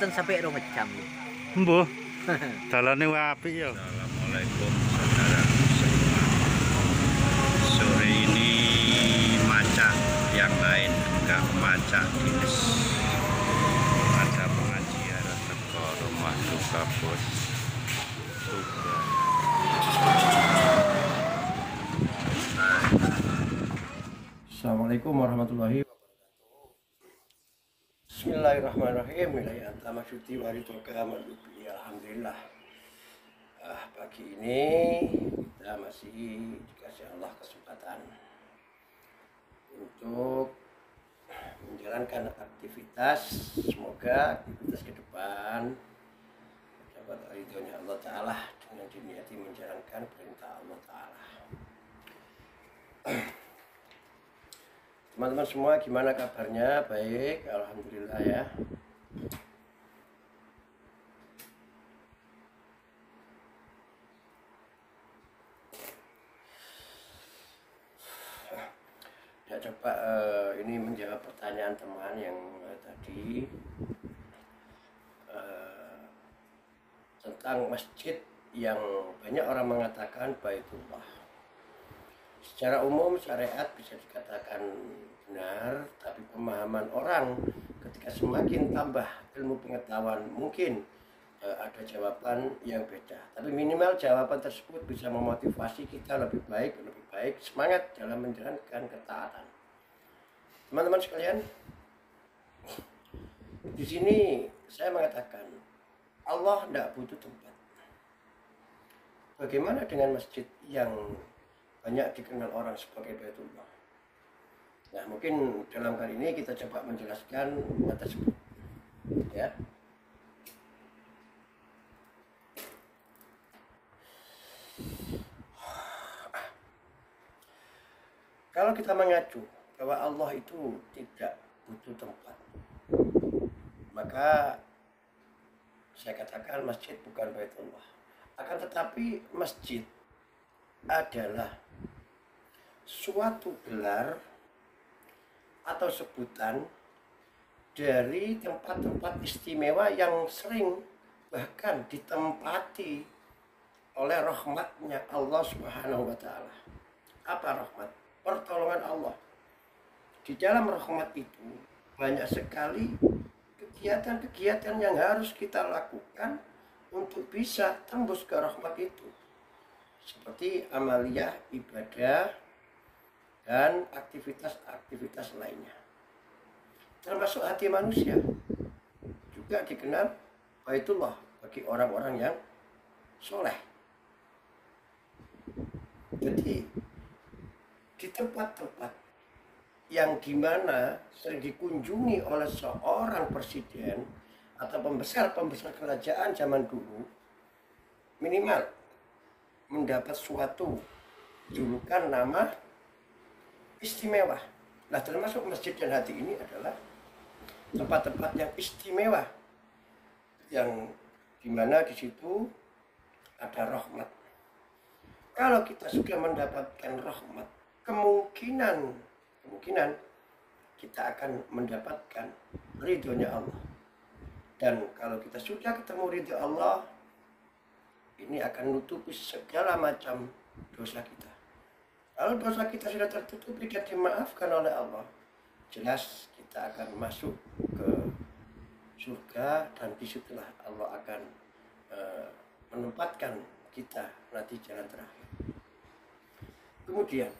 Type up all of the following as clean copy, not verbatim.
mboten sampai 2 jam. Mbuh. Dalane apik ya. Assalamualaikum saudara semua. Sore ini macak yang lain enggak macak dinas. Ada pengajian teko rumah duka bos. Assalamualaikum warahmatullahi wabarakatuh. Bismillahirrahmanirrahim. Wilayah antama syuti waritoka madubi. Alhamdulillah. Pagi ini kita masih dikasih Allah kesempatan untuk menjalankan aktivitas. Semoga aktivitas ke depan dapat ridhonya Allah Ta'ala dengan diniati menjalankan perintah Allah Ta'ala. Teman-teman semua gimana kabarnya? Baik, alhamdulillah ya. Ya coba ini menjawab pertanyaan teman yang tadi tentang masjid yang banyak orang mengatakan Baitullah. Secara umum syariat bisa dikatakan benar, tapi pemahaman orang ketika semakin tambah ilmu pengetahuan mungkin ada jawaban yang beda. Tapi minimal jawaban tersebut bisa memotivasi kita lebih baik semangat dalam menjalankan ketaatan. Teman-teman sekalian, di sini saya mengatakan Allah tidak butuh tempat. Bagaimana dengan masjid yang banyak dikenal orang sebagai Baitullah? Nah, mungkin dalam kali ini kita coba menjelaskan hal tersebut. Ya. Kalau kita mengacu bahwa Allah itu tidak butuh tempat, maka saya katakan masjid bukan Baitullah. Akan tetapi masjid adalah suatu gelar atau sebutan dari tempat-tempat istimewa yang sering bahkan ditempati oleh rahmatnya Allah Subhanahu wa Ta'ala. Apa rahmat? Pertolongan Allah. Di dalam rahmat itu banyak sekali kegiatan-kegiatan yang harus kita lakukan untuk bisa tembus ke rahmat itu, seperti amaliyah, ibadah, dan aktivitas-aktivitas lainnya. Termasuk hati manusia juga dikenal Baitullah bagi orang-orang yang soleh. Jadi di tempat-tempat yang dimana sering dikunjungi oleh seorang presiden atau pembesar-pembesar kerajaan zaman dulu, minimal mendapat suatu julukan nama istimewa. Nah, termasuk masjid dan hati ini adalah tempat-tempat yang istimewa, yang dimana di situ ada rahmat. Kalau kita sudah mendapatkan rahmat, kemungkinan kita akan mendapatkan ridhonya Allah. Dan kalau kita sudah ketemu ridho Allah, ini akan menutupi segala macam dosa kita. Kalau dosa kita sudah tertutupi dan dimaafkan oleh Allah, jelas kita akan masuk ke surga, dan disitulah Allah akan menempatkan kita nanti jalan terakhir. Kemudian,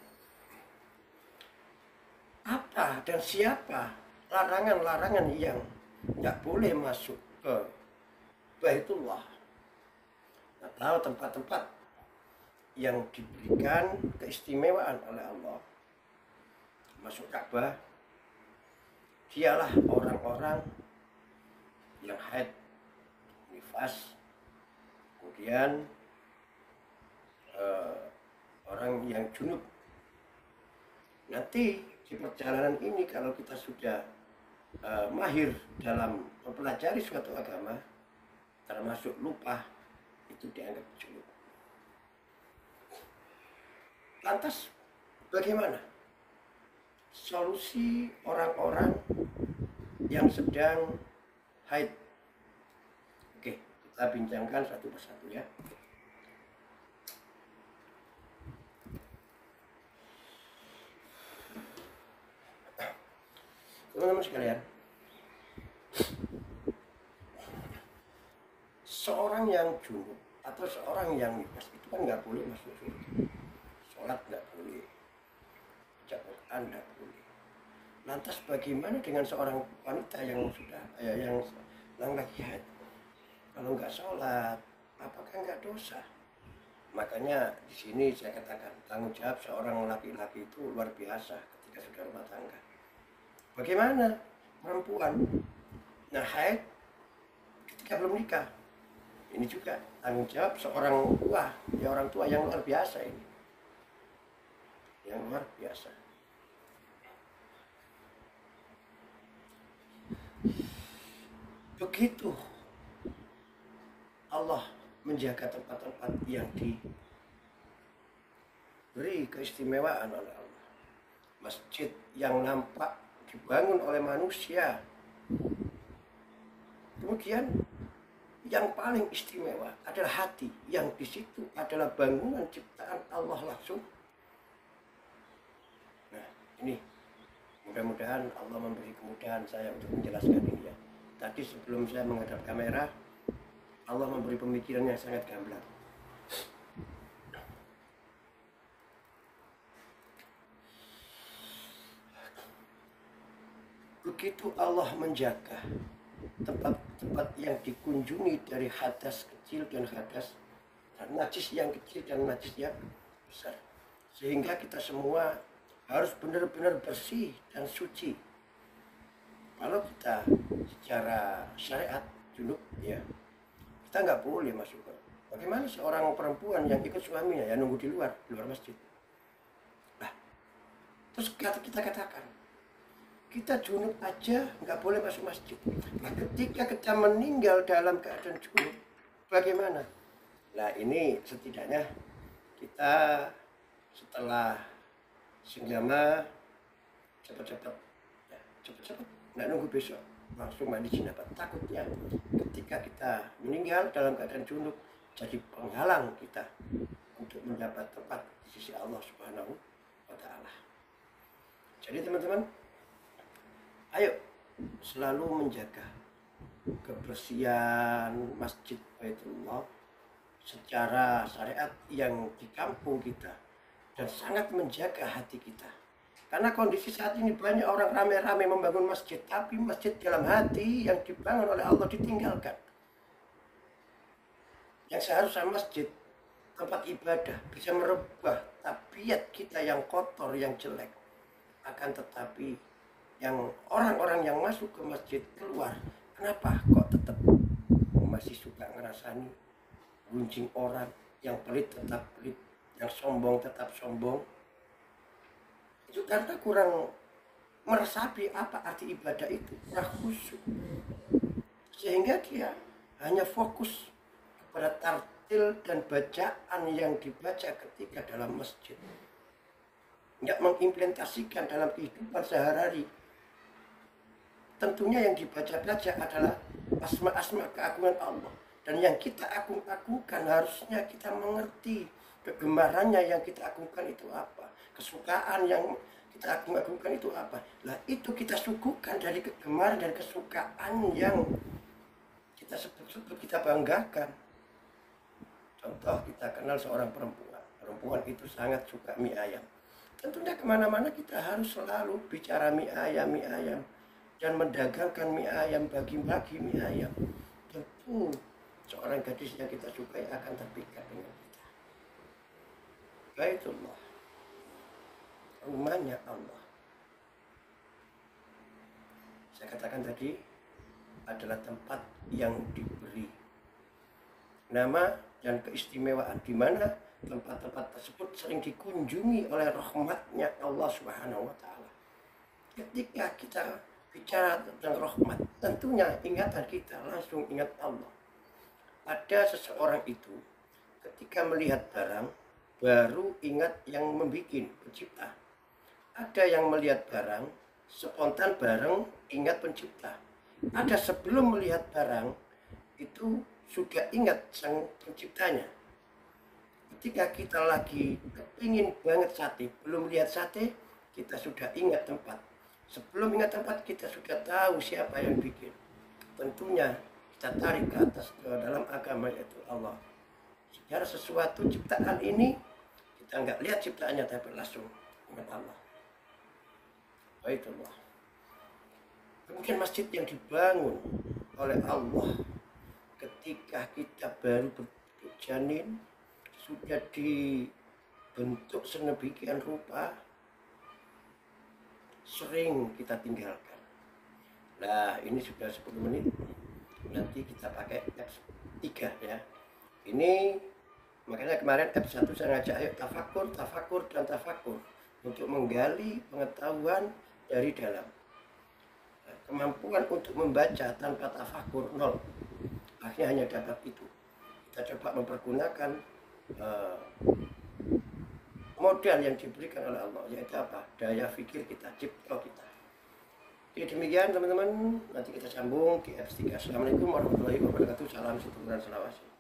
apa dan siapa larangan-larangan yang tidak boleh masuk ke Baitullah atau tempat-tempat yang diberikan keistimewaan oleh Allah? Masuk Ka'bah, dialah orang-orang yang haid, nifas, kemudian orang yang junub. Nanti di perjalanan ini kalau kita sudah mahir dalam mempelajari suatu agama, termasuk lupa, itu dianggap junub. Lantas bagaimana solusi orang-orang yang sedang haid kita bincangkan satu persatu ya. Teman-teman sekalian, seorang yang junub atau seorang yang nifas itu kan nggak boleh masuk surga. Sholat nggak boleh, baca Quran nggak boleh. Lantas bagaimana dengan seorang wanita yang sudah yang lagi haid? Kalau nggak sholat, apakah nggak dosa? Makanya di sini saya katakan tanggung jawab seorang laki-laki itu luar biasa ketika sudah rumah tangga. Bagaimana perempuan nah haid ketika belum nikah? Ini juga tanggung jawab seorang tua, ya orang tua yang luar biasa ini, yang luar biasa. Begitu Allah menjaga tempat-tempat yang diberi keistimewaan oleh Allah. Masjid yang nampak dibangun oleh manusia. Kemudian yang paling istimewa adalah hati, yang di situ adalah bangunan ciptaan Allah langsung. Nah, ini mudah-mudahan Allah memberi kemudahan saya untuk menjelaskan ini ya. Tadi sebelum saya menghadap kamera, Allah memberi pemikiran yang sangat gamblang. Begitu Allah menjaga tempat-tempat yang dikunjungi dari hadas kecil dan hadas najis yang kecil dan najis yang besar, sehingga kita semua harus benar-benar bersih dan suci. Kalau kita secara syariat junub ya, kita nggak boleh masuk. Bagaimana seorang perempuan yang ikut suaminya ya nunggu di luar masjid? Nah, terus kita katakan kita junub aja nggak boleh masuk masjid. Nah, ketika kita meninggal dalam keadaan junub, bagaimana? Nah, ini setidaknya kita setelah senggama cepat-cepat, nggak nunggu besok, langsung mandi jinabat. Takutnya ketika kita meninggal dalam keadaan junub jadi penghalang kita untuk mendapat tempat di sisi Allah Subhanahu wa Ta'ala. Jadi teman-teman, ayo selalu menjaga kebersihan Masjid Baitullah secara syariat yang di kampung kita, dan sangat menjaga hati kita. Karena kondisi saat ini banyak orang rame-rame membangun masjid, tapi masjid dalam hati yang dibangun oleh Allah ditinggalkan. Yang seharusnya masjid, tempat ibadah, bisa merubah tabiat kita yang kotor, yang jelek. Akan tetapi yang orang-orang yang masuk ke masjid keluar, kenapa kok tetap masih suka ngerasani gunjing orang, yang pelit tetap pelit, yang sombong tetap sombong? Itu karena kurang meresapi apa arti ibadah itu, kurang khusyuk, sehingga dia hanya fokus kepada tartil dan bacaan yang dibaca ketika dalam masjid, nggak mengimplementasikan dalam kehidupan sehari-hari. Tentunya yang dibaca-baca adalah asma-asma keagungan Allah, dan yang kita agung-agungkan harusnya kita mengerti kegemarannya. Yang kita agungkan itu apa, kesukaan yang kita agung-agungkan itu apa. Lah itu kita suguhkan dari kegemaran dan kesukaan yang kita sebut-sebut, kita banggakan. Contoh, kita kenal seorang perempuan itu sangat suka mie ayam. Tentunya kemana-mana kita harus selalu bicara mie ayam dan mendagangkan mie ayam, bagi-bagi mie ayam. Tentu seorang gadis yang kita sukai akan terpikat dengan kita. Baitullah, rumahnya Allah. Saya katakan tadi adalah tempat yang diberi nama dan keistimewaan, di mana tempat-tempat tersebut sering dikunjungi oleh rahmatnya Allah Subhanahu wa Ta'ala. Ketika kita bicara tentang rahmat, tentunya ingatan kita langsung ingat Allah. Ada seseorang itu ketika melihat barang baru ingat yang membuat, pencipta. Ada yang melihat barang spontan bareng ingat pencipta. Ada sebelum melihat barang itu sudah ingat sang penciptanya. Ketika kita lagi kepingin banget sate, belum lihat sate, kita sudah ingat tempat. Sebelum ingat tempat, kita sudah tahu siapa yang bikin. Tentunya kita tarik ke atas ke dalam agama, yaitu Allah. Secara sesuatu ciptaan ini, kita nggak lihat ciptaannya, tapi langsung ingat Allah. Baitullah. Kemudian masjid yang dibangun oleh Allah ketika kita baru berjanin, sudah dibentuk sedemikian rupa, sering kita tinggalkan. Nah, ini sudah 10 menit. Nanti kita pakai F3 ya. Ini makanya kemarin F1 saya ngajak ayo tafakur dan tafakur untuk menggali pengetahuan dari dalam. Nah, kemampuan untuk membaca tanpa tafakur nol. Akhirnya hanya dapat itu. Kita coba mempergunakan modal yang diberikan oleh Allah, yaitu apa? Daya pikir kita, cipta kita. Oke, demikian teman-teman, nanti kita sambung di F3. Assalamualaikum warahmatullahi wabarakatuh. Salam setuburan selawasi.